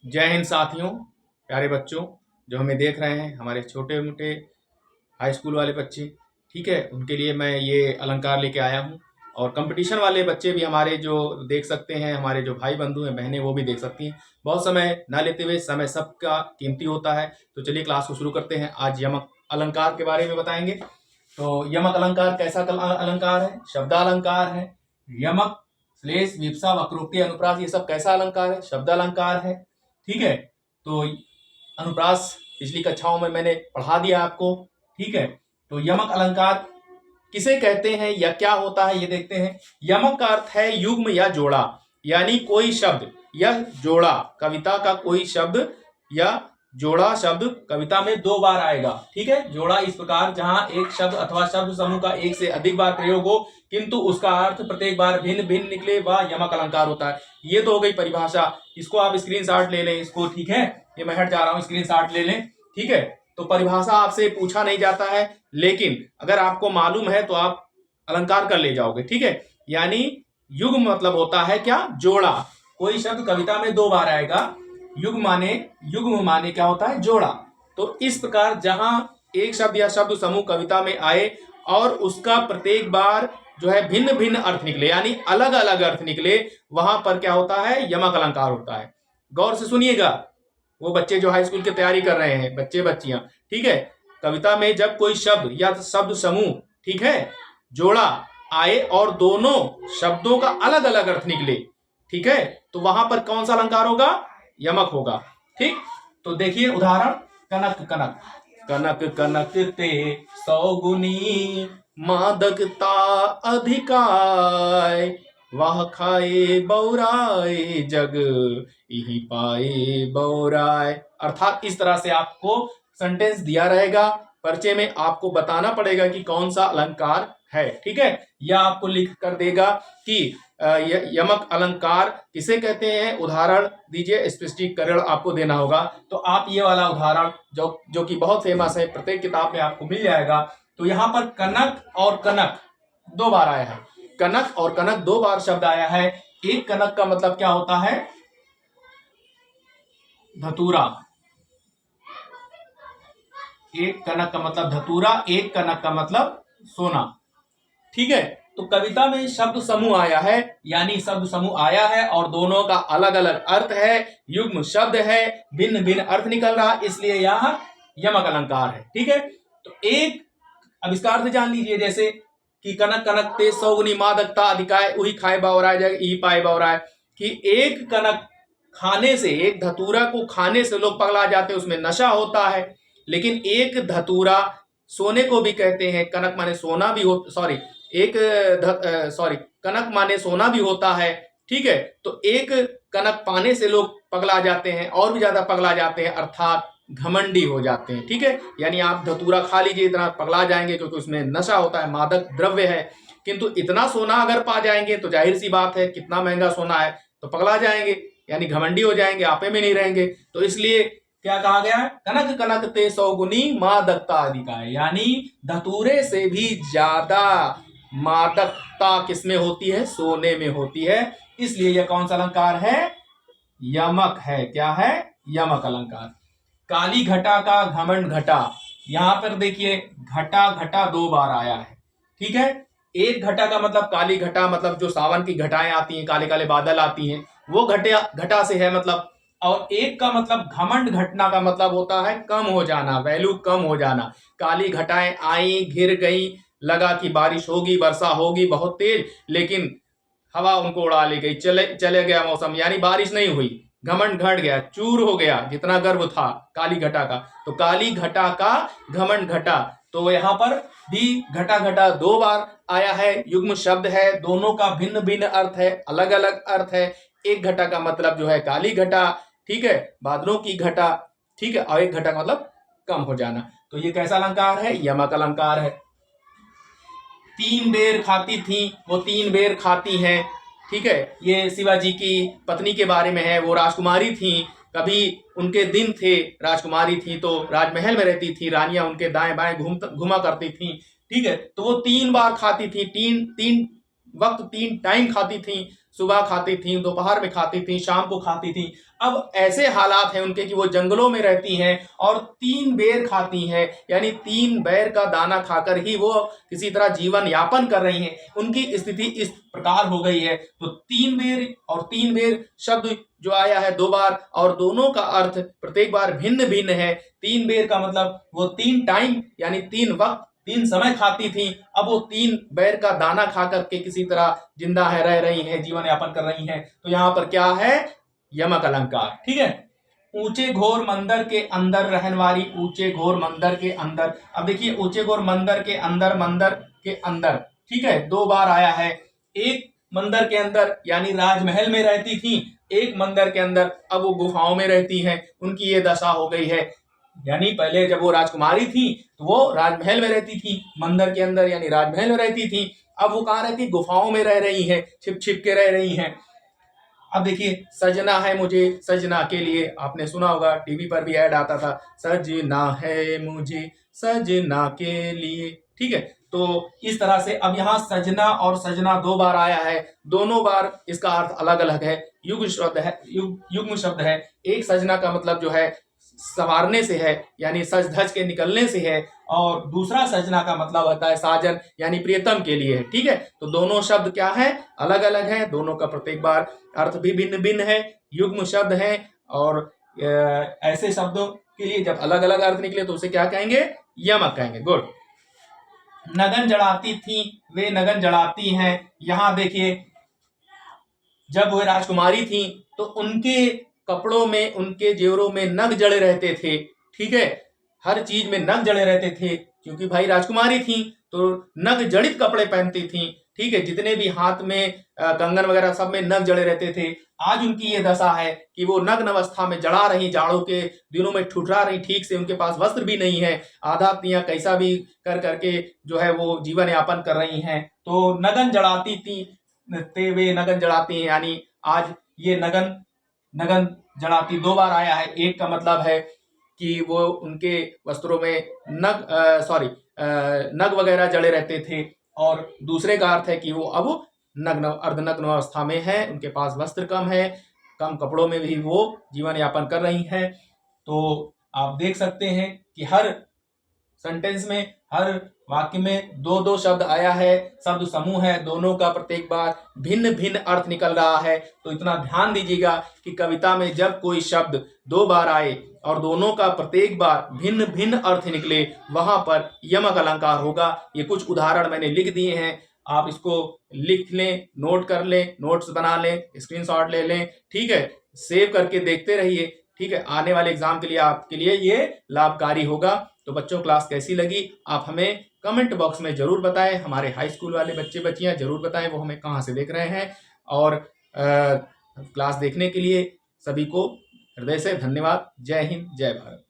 जय हिंद साथियों, प्यारे बच्चों जो हमें देख रहे हैं, हमारे छोटे मोटे हाई स्कूल वाले बच्चे। ठीक है, उनके लिए मैं ये अलंकार लेके आया हूँ। और कंपटीशन वाले बच्चे भी हमारे जो देख सकते हैं, हमारे जो भाई बंधु हैं, बहनें, वो भी देख सकती हैं। बहुत समय ना लेते हुए, समय सबका कीमती होता है, तो चलिए क्लास को शुरू करते हैं। आज यमक अलंकार के बारे में बताएंगे। तो यमक अलंकार कैसा अलंकार है? शब्दालंकार है। यमक, श्लेष, विप्सा, वक्रोक्ति, अनुप्रास, ये सब कैसा अलंकार है? शब्दालंकार है। ठीक है, तो अनुप्रास पिछली कक्षाओं में मैंने पढ़ा दिया आपको। ठीक है, तो यमक अलंकार किसे कहते हैं या क्या होता है ये देखते हैं। यमक का अर्थ है युग्म या जोड़ा, यानी कोई शब्द या जोड़ा, कविता का कोई शब्द या जोड़ा शब्द कविता में 2 बार आएगा। ठीक है, जोड़ा इस प्रकार जहां एक शब्द अथवा शब्द समूह का एक से अधिक बार प्रयोग हो किंतु उसका अर्थ प्रत्येक बार भिन्न भिन्न निकले, वह यमक अलंकार होता है। ये तो हो गई परिभाषा, इसको आप स्क्रीनशॉट ले लें इसको। ठीक है, ये मैं हट जा रहा हूं, स्क्रीनशॉट ले लें। ठीक है, तो परिभाषा आपसे पूछा नहीं जाता है, लेकिन अगर आपको मालूम है तो आप अलंकार कर ले जाओगे। ठीक है, यानी युग्म मतलब होता है क्या? जोड़ा। कोई शब्द कविता में 2 बार आएगा। युग्म माने क्या होता है? जोड़ा। तो इस प्रकार जहां एक शब्द या शब्द समूह कविता में आए और उसका प्रत्येक बार जो है भिन्न भिन्न अर्थ निकले, यानी अलग अलग अर्थ निकले, वहां पर क्या होता है? यमक अलंकार होता है। गौर से सुनिएगा, वो बच्चे जो हाई स्कूल की तैयारी कर रहे हैं, बच्चे बच्चियां। ठीक है, कविता में जब कोई शब्द या शब्द समूह, ठीक है, जोड़ा आए और दोनों शब्दों का अलग अलग अर्थ निकले, ठीक है, तो वहां पर कौन सा अलंकार होगा? यमक होगा। ठीक, तो देखिए उदाहरण। कनक कनक कनक कनक ते 100 गुनी, मादकता अधिकाय, वाह खाए बौराए जग, यही पाए बौराए। अर्थात इस तरह से आपको सेंटेंस दिया रहेगा, पर्चे में आपको बताना पड़ेगा कि कौन सा अलंकार है। ठीक है, यह आपको लिख कर देगा कि यमक अलंकार किसे कहते हैं, उदाहरण दीजिए, स्पष्टीकरण आपको देना होगा। तो आप ये वाला उदाहरण जो कि बहुत फेमस है, प्रत्येक किताब में आपको मिल जाएगा। तो यहाँ पर कनक और कनक 2 बार आया है। कनक और कनक 2 बार शब्द आया है। एक कनक का मतलब क्या होता है? धतूरा। एक कनक का मतलब धतूरा, एक कनक का मतलब सोना। ठीक है, तो कविता में शब्द समूह आया है, यानी शब्द समूह आया है और दोनों का अलग अलग अर्थ है, युग्म शब्द है, भिन्न भिन्न अर्थ निकल रहा, इसलिए यह यमक अलंकार है। ठीक है, तो एक आविष्कार से जान लीजिए, जैसे कि कनक कनक ते 100 गुनी, मादकता अधिकाय, वही खाए बौराए जग, यही पाए बौराए। कि एक कनक खाने से, एक धतूरा को खाने से लोग पगला जाते हैं, उसमें नशा होता है। लेकिन एक धतूरा, सोने को भी कहते हैं, कनक माने सोना भी हो, सॉरी कनक माने सोना भी होता है। ठीक है, तो एक कनक पाने से लोग पगला जाते हैं, और भी ज्यादा पगला जाते हैं, अर्थात घमंडी हो जाते हैं। ठीक है, यानी आप धतूरा खा लीजिए, इतना पगला जाएंगे, क्योंकि उसमें नशा होता है, मादक द्रव्य है। किंतु इतना सोना अगर पा जाएंगे तो जाहिर सी बात है, कितना महंगा सोना है, तो पगला जाएंगे, यानी घमंडी हो जाएंगे, आपे में नहीं रहेंगे। तो इसलिए क्या कहा गया है? कनक कनक ते 100 गुनी, मादकता अधिकाय, यानी धतूरे से भी ज्यादा मादकता किसमें होती है? सोने में होती है। इसलिए यह कौन सा अलंकार है? यमक है। क्या है? यमक अलंकार। काली घटा का घमंड घटा, यहां पर देखिए घटा घटा 2 बार आया है। ठीक है, एक घटा का मतलब काली घटा, मतलब जो सावन की घटाएं आती हैं, काले काले बादल आती हैं, वो घटा से है मतलब। और एक का मतलब घमंड घटना का मतलब होता है कम हो जाना, वैल्यू कम हो जाना। काली घटाएं आई, घिर गई, लगा कि बारिश होगी, वर्षा होगी बहुत तेज, लेकिन हवा उनको उड़ा ले गई, चले गया मौसम, यानी बारिश नहीं हुई, घमंड घट गया, चूर हो गया जितना गर्व था काली घटा का। तो काली घटा का घमंड घटा, तो यहां पर भी घटा घटा 2 बार आया है, युग्म शब्द है, दोनों का भिन्न भिन्न अर्थ है, अलग अलग अर्थ है। एक घटा का मतलब जो है काली घटा, ठीक है, बादलों की घटा। ठीक है, और एक घटा का मतलब कम हो जाना। तो ये कैसा अलंकार है? यमक अलंकार है। 3 बेर खाती थी, वो 3 बेर खाती हैं। ठीक है, ये शिवाजी की पत्नी के बारे में है, वो राजकुमारी थी, कभी उनके दिन थे, राजकुमारी थी तो राजमहल में रहती थी, रानियां उनके दाएं बाएं घूमा करती थी। ठीक है, तो वो 3 बार खाती थी, तीन वक्त 3 टाइम खाती थी, सुबह खाती थी, दोपहर में खाती थी, शाम को खाती थी। अब ऐसे हालात हैं उनके कि वो जंगलों में रहती हैं और 3 बेर खाती हैं, यानी 3 बेर का दाना खाकर ही वो किसी तरह जीवन यापन कर रही हैं। उनकी स्थिति इस प्रकार हो गई है। तो 3 बेर और 3 बेर शब्द जो आया है 2 बार, और दोनों का अर्थ प्रत्येक बार भिन्न भिन्न है। 3 बेर का मतलब वो 3 टाइम यानी 3 वक्त 3 समय खाती थी। अब वो 3 बेर का दाना खा करके किसी तरह जिंदा है, रह रही हैं, जीवन यापन कर रही हैं। तो यहाँ पर क्या है? यमक अलंकार। ठीक है। ऊंचे घोर मंदिर के अंदर रहने वाली, ऊंचे घोर मंदिर के अंदर। अब देखिए, ऊंचे घोर मंदिर के अंदर, मंदिर के अंदर, ठीक है, 2 बार आया है। एक मंदिर के अंदर यानी राजमहल में रहती थी, एक मंदिर के अंदर अब वो गुफाओं में रहती हैं। उनकी ये दशा हो गई है। यानी पहले जब वो राजकुमारी थी तो वो राजमहल में रहती थी, मंदिर के अंदर यानी राजमहल में रहती थी। अब वो कहाँ रहती? गुफाओं में रह रही है, छिप छिप के रह रही हैं। अब देखिए, सजना है मुझे सजना के लिए, आपने सुना होगा, टीवी पर भी ऐड आता था, सजना है मुझे सजना के लिए। ठीक है। तो इस तरह से अब यहाँ सजना और सजना 2 बार आया है। दोनों बार इसका अर्थ अलग अलग है। युग्म शब्द है, युग्म शब्द है। एक सजना का मतलब जो है संवारने से है, यानी सज धज के निकलने से है, और दूसरा सजना का मतलब होता है साजन यानी प्रियतम के लिए। ठीक है। तो दोनों शब्द क्या है? अलग अलग है। दोनों का प्रत्येक बार अर्थ भी भिन्न भिन्न है, युग्म शब्द है। और ऐसे शब्दों के लिए जब अलग अलग अर्थ निकले तो उसे क्या कहेंगे? यमक कहेंगे। गुड। नगन जड़ाती थी, वे नगन जड़ाती हैं। यहां देखिए, जब वे राजकुमारी थी तो उनके कपड़ों में, उनके जेवरों में नग जड़े रहते थे। ठीक है। हर चीज में नग जड़े रहते थे, क्योंकि भाई राजकुमारी थी तो नग जड़ित कपड़े पहनती थी। ठीक है। जितने भी हाथ में कंगन वगैरह सब में नग जड़े रहते थे। आज उनकी ये दशा है कि वो नग्न अवस्था में जड़ा रही, जाड़ों के दिनों में ठुठरा रही, ठीक से उनके पास वस्त्र भी नहीं है, आधा तिया कैसा भी कर करके जो है वो जीवन यापन कर रही हैं। तो नगन जड़ाती थी, ते वे नगन जड़ाती हैं, यानी आज ये नगन नगन जड़ाती 2 बार आया है। एक का मतलब है कि वो उनके वस्त्रों में नग वगैरह जड़े रहते थे, और दूसरे का अर्थ है कि वो अब नग्न, अर्धनग्न अवस्था में है, उनके पास वस्त्र कम है, कम कपड़ों में भी वो जीवन यापन कर रही हैं। तो आप देख सकते हैं कि हर सेंटेंस में, हर वाक्य में 2-2 शब्द आया है, शब्द समूह है, दोनों का प्रत्येक बार भिन्न भिन्न अर्थ निकल रहा है। तो इतना ध्यान दीजिएगा कि कविता में जब कोई शब्द 2 बार आए और दोनों का प्रत्येक बार भिन्न भिन्न अर्थ निकले, वहां पर यमक अलंकार होगा। ये कुछ उदाहरण मैंने लिख दिए हैं, आप इसको लिख लें, नोट कर लें, नोट्स बना लें, स्क्रीनशॉट ले लें। ठीक है। सेव करके देखते रहिए। ठीक है। आने वाले एग्जाम के लिए आपके लिए ये लाभकारी होगा। तो बच्चों, क्लास कैसी लगी आप हमें कमेंट बॉक्स में जरूर बताएं। हमारे हाई स्कूल वाले बच्चे बच्चियां जरूर बताएं वो हमें कहाँ से देख रहे हैं। और क्लास देखने के लिए सभी को हृदय से धन्यवाद। जय हिंद, जय भारत।